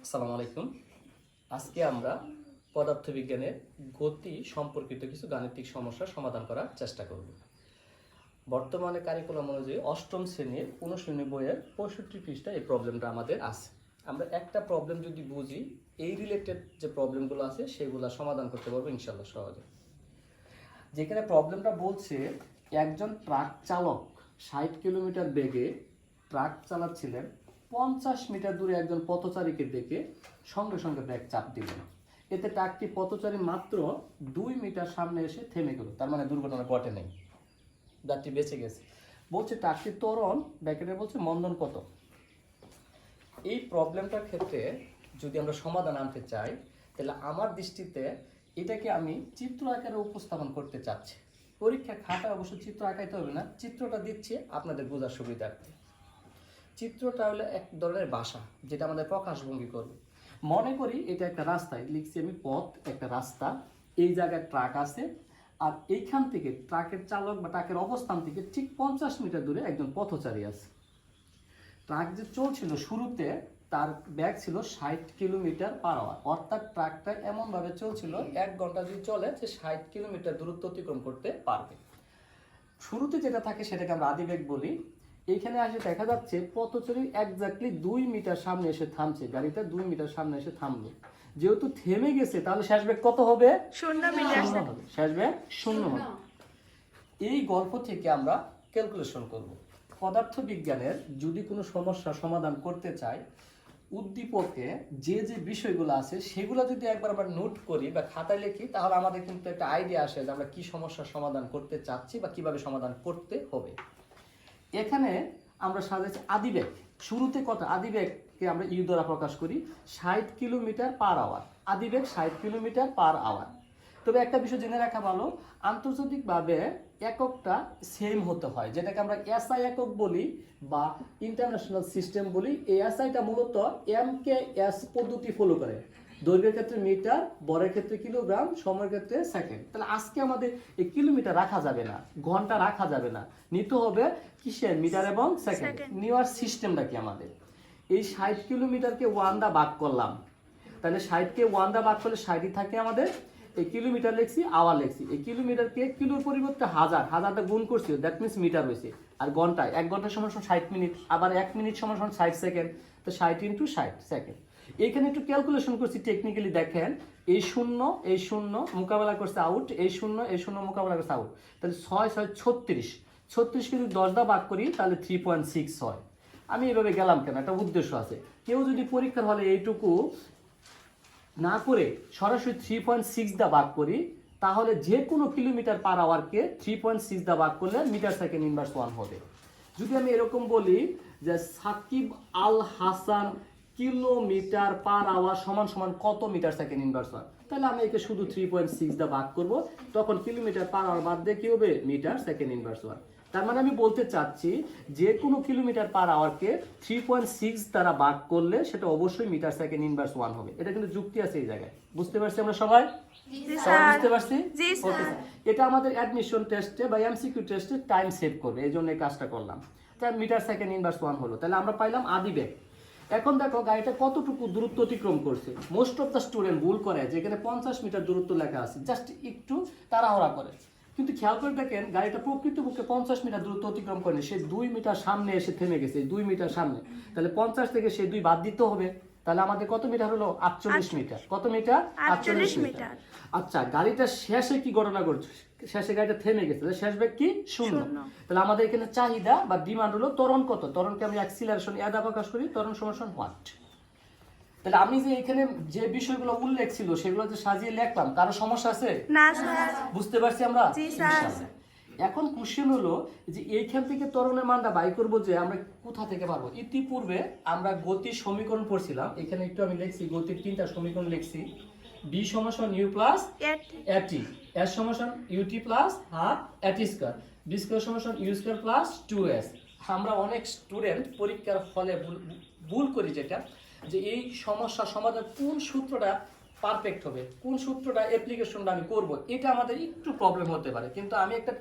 আসসালামু আলাইকুম। আজকে আমরা পদার্থবিজ্ঞানের গতি সম্পর্কিত কিছু গাণিতিক সমস্যার সমাধান করার চেষ্টা করব। বর্তমানে কারিকুলাম অনুযায়ী অষ্টম শ্রেণীর অনুশীলনী বইয়ের 65 পৃষ্ঠায় এই প্রবলেমটা আমাদের আছে। আমরা একটা প্রবলেম যদি বুঝি, এই রিলেটেড যে প্রবলেমগুলো আছে সেগুলো সমাধান করতে পারবো ইনশাল্লাহ সহজে। যেখানে প্রবলেমটা বলছে একজন ট্রাক চালক 60 কিলোমিটার বেগে ট্রাক চালাচ্ছিলেন, 50 মিটার দূরে একজন পথচারীকে দেখে সঙ্গে সঙ্গে ব্রেক চাপ দিলেন। এতে ট্রাকটি পথচারী মাত্র 2 মিটার সামনে এসে থেমে গেল, তার মানে দুর্ঘটনা ঘটে নেই, যাত্রী বেঁচে গেছে। বলছে ট্রাকটির ত্বরণ ব্র্যাকেটে বলছে মন্দন কত। এই প্রবলেমটার ক্ষেত্রে যদি আমরা সমাধান আনতে চাই, তাহলে আমার দৃষ্টিতে এটাকে আমি চিত্র আকারে উপস্থাপন করতে চাচ্ছি। পরীক্ষার খাতায় অবশ্য চিত্র আঁকাইতে হবে না, চিত্রটা দিচ্ছি আপনাদের বোঝার সুবিধার্থে। চিত্রটা হলো এক ধরনের ভাষা, যেটা আমাদের প্রকাশভঙ্গি করবে। মনে করি এটা একটা রাস্তায় লিখছি আমি পথ, একটা রাস্তা, এই জায়গায় ট্রাক আছে, আর এইখান থেকে ট্রাকের চালক বা ট্রাকের অবস্থান থেকে ঠিক 50 মিটার দূরে একজন পথচারী আছে। ট্রাক যে চলছিল শুরুতে তার ব্যাগ ছিল 60 কিলোমিটার পার আওয়ার, অর্থাৎ ট্রাকটা এমনভাবে চলছিল 1 ঘন্টা যদি চলে যে 60 কিলোমিটার দূরত্ব অতিক্রম করতে পারবে। শুরুতে যেটা থাকে সেটাকে আমরা আদিবেগ বলি। এইখানে আসে দেখা যাচ্ছে পথচারী এক্স্যাক্টলি 2 মিটার সামনে এসে থামছে, গাড়িটা 2 মিটার সামনে এসে থামলো। যেহেতু থেমে গেছে তাহলে শেষ বেগ কত হবে? 0 মিটার হবে, শেষ বেগ 0 হবে। এই গল্প থেকে আমরা ক্যালকুলেশন করব। পদার্থবিজ্ঞানের যদি কোনো সমস্যা সমাধান করতে চাই, উদ্দীপকে যে যে বিষয়গুলো আছে সেগুলো যদি একবার আমরা নোট করি বা খাতায় লিখি, তাহলে আমাদের কিন্তু একটা আইডিয়া আসে যে আমরা কি সমস্যার সমাধান করতে চাচ্ছি বা কিভাবে সমাধান করতে হবে। এখানে আমরা সাজাচ্ছি আদিবেগ। শুরুতে কত? আদিবেগকে আমরা ইউ দ্বারা প্রকাশ করি, 60 কিলোমিটার পার আওয়ার। আদিবেগ 60 কিলোমিটার পার আওয়ার। তবে একটা বিষয় জেনে রাখা ভালো, আন্তর্জাতিকভাবে এককটা সেম হতে হয়, যেটাকে আমরা এসআই একক বলি বা ইন্টারন্যাশনাল সিস্টেম বলি। এই এসআইটা মূলত এমকেএস পদ্ধতি ফলো করে। দৈর্ঘ্যের ক্ষেত্রে মিটার, বরের ক্ষেত্রে কিলোগ্রাম, সময়ের ক্ষেত্রে সেকেন্ড। তাহলে আজকে আমাদের এই কিলোমিটার রাখা যাবে না, ঘন্টা রাখা যাবে না, নিতে হবে কিসের? মিটার এবং সেকেন্ড। নেওয়ার সিস্টেমটা কি আমাদের? এই 60 কিলোমিটারকে 1 দা ভাগ করলাম, তাহলে 60কে 1 দা ভাগ করলে 60ই থাকে আমাদের। এই কিলোমিটার লিখছি, আওয়ার লিখছি। এই কিলোমিটারকে কিলোর পরিবর্তে হাজার, হাজারটা গুণ করছি, দ্যাট মিনস মিটার হয়েছে। আর ঘন্টায় 1 ঘন্টা সমান 60 মিনিট, আবার 1 মিনিট সমান 60 সেকেন্ড। তো 60 ইন্টু 60 সেকেন্ড। এইখানে একটু ক্যালকুলেশন করছি টেকনিক্যালি, দেখেন এই শূন্য মোকাবেলা করছে আউট, এই শূন্য মোকাবেলা করছে আউট। তাহলে 6 6 36, 36কে যদি 10 দা ভাগ করি তাহলে 3.6 হয়। আমি এভাবে গেলাম কেন? একটা উদ্দেশ্য আছে। কেউ যদি পরীক্ষার হলে এইটুকু না করে সরাসরি 3.6 দা ভাগ করি, তাহলে যে কোনো কিলোমিটার পার আওয়ারকে 3.6 দা ভাগ করলে মিটার সেকেন্ড ইনভার্স 1 হবে। যদি আমি এরকম বলি যে Shakib Al Hasan kilometre per hour সমান সমান কত মিটার সেকেন্ড ইনভার্স 1, তাহলে আমি একে শুধু 3.6 দা ভাগ করব, তখন কিলোমিটার পার আওয়ার বাদ দিয়ে কি হবে? Metre second inverse 1। তার মানে আমি বলতে চাচ্ছি যে কোনো কিলোমিটার পার আওয়ারকে 3.6 দ্বারা ভাগ করলে সেটা অবশ্যই মিটার সেকেন্ড ইনভার্স 1 হবে। এটা কিন্তু যুক্তি আছে এই জায়গায়, বুঝতে পারছি আমরা সবাই? বুঝতে পারছি? ওকে, এটা আমাদের অ্যাডমিশন টেস্টে বা এমসিকিউ টেস্টে টাইম সেভ করবে, এই জন্য এই কাজটা করলাম। তাই মিটার সেকেন্ড ইনভার্স 1 হলো। তাহলে আমরা পাইলাম আদিবেগ। এখন দেখো গাড়িটা কতটুকু দূরত্ব অতিক্রম করছে। মোস্ট অফ দ্য স্টুডেন্ট ভুল করে, যেখানে 50 মিটার দূরত্ব লেখা আছে জাস্ট একটু তাড়াহুড়া করে, কিন্তু খেয়াল করে দেখেন গাড়িটা প্রকৃতপক্ষে 50 মিটার দূরত্ব অতিক্রম করেনি, সে 2 মিটার সামনে এসে থেমে গেছে। 2 মিটার সামনে, তাহলে 50 থেকে সে 2 বাদ দিতে হবে। তাহলে আমাদের কত মিটার হলো? 48 মিটার। কত মিটার? 48 মিটার। আচ্ছা, গাড়িটা শেষে কি ঘটনা ঘটছে? শেষে গাড়িটা থেমে গেছে, তাহলে শেষ বেগ কি? 0। তাহলে আমাদের এখানে চাহিদা বা ডিমান্ড হলো ত্বরণ কত? ত্বরণকে আমি অ্যাক্সিলারেশন এ দ্বারা প্রকাশ করি, ত্বরণ সমান হোয়াট। তাহলে আমি যে এখানে যে বিষয়গুলো উল্লেখ ছিল সেগুলো যে সাজিয়ে লিখলাম, কারো সমস্যা আছে? না স্যার। বুঝতে পারছি আমরা? জি স্যার। এখন কোশ্চেন হলো যে এইখান থেকে ত্বরণের মানটা বাই করব, যে আমরা কোথা থেকে পারবো? ইতিপূর্বে আমরা গতির সমীকরণ পড়ছিলাম, এখানে একটু আমি লিখছি গতির 3টা সমীকরণ লিখছি। b সমান u প্লাস at, s সমান ut plus half at square, b square সমান u স্কয়ার প্লাস 2s। আমরা অনেক স্টুডেন্ট পরীক্ষার হলে ভুল করি যেটা, যে এই সমস্যার সমাধান কোন সূত্রটা পারফেক্ট হবে, কোন সূত্রটা অ্যাপ্লিকেশনটা আমি করব, এটা আমাদের একটু প্রবলেম হতে পারে। কিন্তু আমি একটা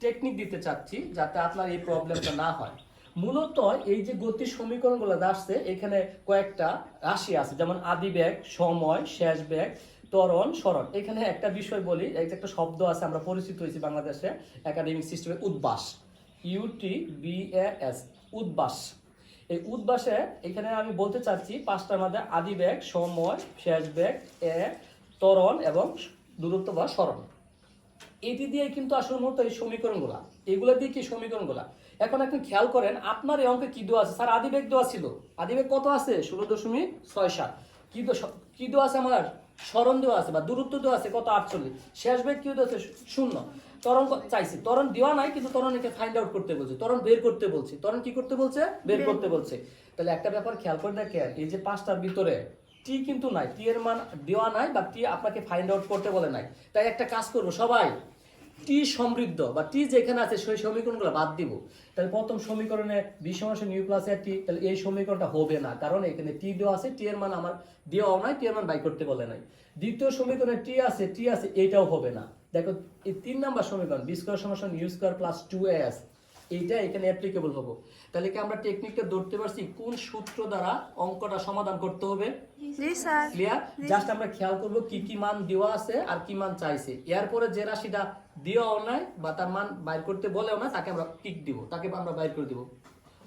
টেকনিক দিতে চাচ্ছি যাতে আপনার এই প্রবলেমটা না হয়। মূলত এই যে গতির সমীকরণগুলো আসছে এখানে কয়েকটা রাশি আছে, যেমন আদি বেগ, সময়, শেষ বেগ, ত্বরণ, সরণ। এখানে একটা বিষয় বলি, এই যে একটা শব্দ আছে, আমরা পরিচিত হয়েছি বাংলাদেশে একাডেমিক সিস্টেমে, উদ্বাস, UTBAS, উদ্বাস। এই উদ্বাসে এখানে আমি বলতে চাচ্ছি পাঁচটার মধ্যে আদি বেগ, সময়, শেষ বেগ, ত্বরণ এবং দূরত্ব বা সরণ। এটি দিয়ে কিন্তু আসলে মূলত এই সমীকরণগুলা, এগুলো দিয়ে কি সমীকরণগুলা। এখন আপনি খেয়াল করেন আপনার এই অঙ্কে কি দেওয়া আছে, স্যার আদিবেগ দেওয়া ছিল, আদিবেগ কত আছে 16.67, কি দেওয়া আছে আমার সরণ দেওয়া আছে বা দূরত্ব দেওয়া আছে কত 48, শেষ বেগ কি দেওয়া আছে 0, ত্বরণ চাইছি, ত্বরণ দেওয়া নাই কিন্তু ত্বরণ একে ফাইন্ড আউট করতে বলছে, ত্বরণ বের করতে বলছে, ত্বরণ কি করতে বলছে, বের করতে বলছে। তাহলে একটা ব্যাপার খেয়াল করে দেখেন, এই যে পাঁচটার ভিতরে টি কিন্তু নাই, টি এর মান দেওয়া নাই বা টি আপনাকে ফাইন্ড আউট করতে বলে নাই। তাই একটা কাজ করবো সবাই, টি সমৃদ্ধ বা টি যেখানে আছে সেই সমীকরণগুলো বাদ দিব। তাহলে প্রথম সমীকরণে বি সমান নিউ প্লাস টি, তাহলে এই সমীকরণটা হবে না, কারণ এখানে টি দেওয়া আছে, টি এর মান আমার দেওয়াও নাই, টি এর মান বাই করতে বলে নাই। দ্বিতীয় সমীকরণে টি আছে, এইটাও হবে না। দেখো এই 3 নাম্বার সমীকরণ বি স্কয়ার সমান ইউ স্কয়ার প্লাস 2as, এইটা এখানে অ্যাপ্লিকেবল হবে। তাহলে কি আমরা টেকনিকটা ধরতে পারছি কোন সূত্র দ্বারা অঙ্কটা সমাধান করতে হবে? জি স্যার। ক্লিয়ার? জাস্ট আমরা খেয়াল করব কি কি মান দেওয়া আছে আর কি মান চাইছে, এরপরে যে রাশিটা দেওয়াও নাই বা তার মান বাইর করতে বলেও না তাকে আমরা টিক দিব, তাকে আমরা বাইর করে দিব।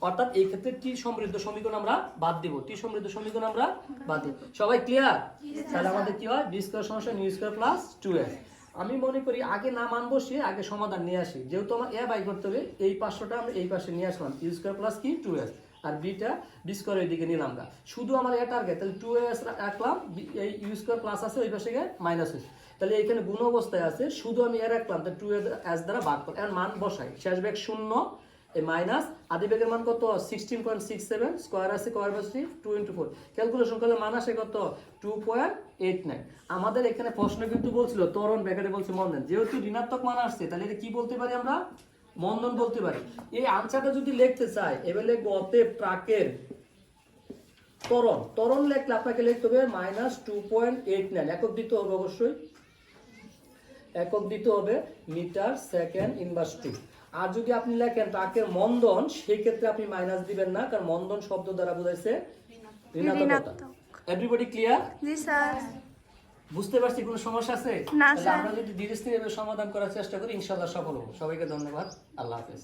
অর্থাৎ এই ক্ষেত্রে টি সমৃদ্ধ সমীকরণ আমরা বাদ দিব, টি সমৃদ্ধ সমীকরণ আমরা বাদ দিব। সবাই ক্লিয়ার? তাহলে আমাদের কি হয়, বি স্কয়ার সমান ইউ স্কয়ার প্লাস 2s। আমি মনে করি আগে না মান বসিয়ে আগে সমাধান নিয়ে আসি, যেহেতু আমার এ বাই করতে হবে, এই 500টা আমরা এই পাশে নিয়ে আসলাম, ইউ স্কয়ার প্লাস কি 2s, আর বিটা বি স্কয়ার এর দিকে নিলাম না, শুধু আমার এটা টার্গেট। তাহলে 2s রাখলাম, এই ইউ স্কয়ার প্লাস আছে ওই পাশে গিয়ে মাইনাস হয়েছে, তাহলে এখানে গুণ অবস্থায় আছে, শুধু আমি এ রাখলাম, তাহলে 2s দ্বারা ভাগ করে এর মান বসাই, শেষ বেগ 0, এই মাইনাস আদি বেগের মান কত 16.67, স্কয়ার আছে স্কয়ার বাসি 2 × 4, ক্যালকুলেশন করলে মান আসে কত 2.89। আমাদের এখানে প্রশ্ন কিন্তু বলছিল ত্বরণ ব্র্যাকেটে বলছে মন্দন, যেহেতু ঋণাত্মক মান আসছে তাহলে এটা কি বলতে পারি আমরা, মন্দন বলতে পারি। এই আনসারটা যদি লিখতে চাই এবার লিখবো অতএব ট্রাকের ত্বরণ লিখলে আপনাকে লিখতে হবে -2.89, একক দিতে হবে, অবশ্যই একক দিতে হবে মিটার সেকেন্ড ইনভার্স 2। আর যদি আপনি লেখেন ট্রাকের মন্দন, সেই ক্ষেত্রে আপনি মাইনাস দিবেন না, কারণ মন্দন শব্দ দ্বারা বোঝাইছে ঋণাত্মকতা। Everybody clear? জি স্যার। বুঝতে পারছি কোনো সমস্যা আছে? না তাহলে স্যার। আমরা যদি ধীরে স্থিরে সমাধান করার চেষ্টা করি ইনশাআল্লাহ সফল হবো। সবাইকে ধন্যবাদ, আল্লাহ হাফেজ।